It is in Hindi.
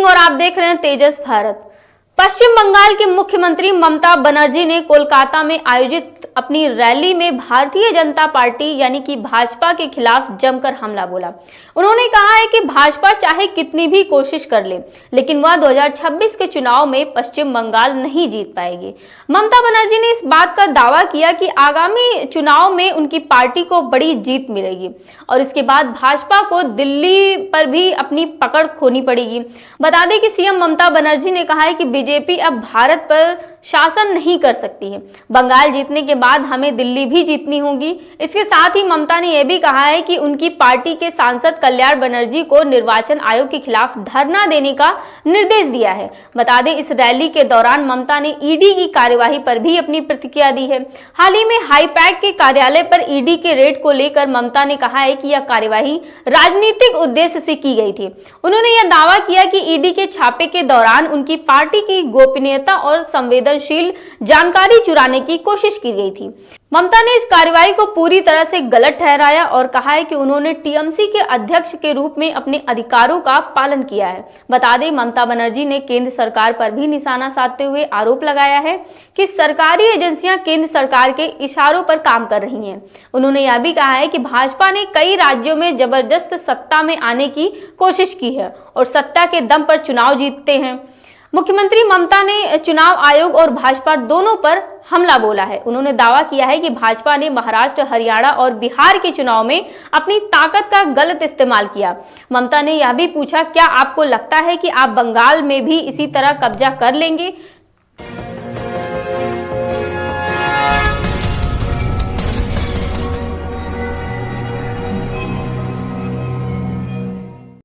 सिंह और आप देख रहे हैं तेजस भारत। पश्चिम बंगाल की मुख्यमंत्री ममता बनर्जी ने कोलकाता में आयोजित अपनी रैली में भारतीय जनता पार्टी यानी कि भाजपा के खिलाफ जमकर हमला बोला। उन्होंने कहा है कि भाजपा चाहे कितनी भी कोशिश कर ले, लेकिन वह 2026 के चुनाव में पश्चिम बंगाल नहीं जीत पाएगी। ममता बनर्जी ने इस बात का दावा किया कि आगामी चुनाव में उनकी पार्टी को बड़ी जीत मिलेगी और इसके बाद भाजपा को दिल्ली पर भी अपनी पकड़ खोनी पड़ेगी। बता दें कि सीएम ममता बनर्जी ने कहा है कि बीजेपी अब भारत पर शासन नहीं कर सकती है। बंगाल जीतने के बाद हमें दिल्ली भी जीतनी होगी। इसके साथ ही ममता ने यह भी कहा है कि उनकी पार्टी के सांसद कल्याण बनर्जी को निर्वाचन आयोग के खिलाफ धरना देने का निर्देश दिया है। बता दें इस रैली के दौरान ममता ने ईडी की कार्यवाही पर भी अपनी प्रतिक्रिया दी है। हाल ही में हाईपैक के कार्यालय पर ईडी के रेड को लेकर ममता ने कहा है कि यह कार्यवाही राजनीतिक उद्देश्य से की गई थी। उन्होंने यह दावा किया कि ईडी के छापे के दौरान उनकी पार्टी की गोपनीयता और संवेदनशील जानकारी चुराने की कोशिश की गई थी। ममता ने इस कार्रवाई को पूरी तरह से गलत ठहराया और कहा है कि उन्होंने टीएमसी के अध्यक्ष के रूप में अपने अधिकारों का पालन किया है। बता दें ममता बनर्जी ने केंद्र सरकार पर भी निशाना साधते हुए आरोप लगाया है कि सरकारी एजेंसियां केंद्र सरकार के इशारों पर काम कर रही हैं। उन्होंने यह भी कहा है कि भाजपा ने कई राज्यों में जबरदस्त सत्ता में आने की कोशिश की है और सत्ता के दम पर चुनाव जीतते हैं। मुख्यमंत्री ममता ने चुनाव आयोग और भाजपा दोनों पर हमला बोला है। उन्होंने दावा किया है कि भाजपा ने महाराष्ट्र, हरियाणा और बिहार के चुनाव में अपनी ताकत का गलत इस्तेमाल किया। ममता ने यह भी पूछा, क्या आपको लगता है कि आप बंगाल में भी इसी तरह कब्जा कर लेंगे?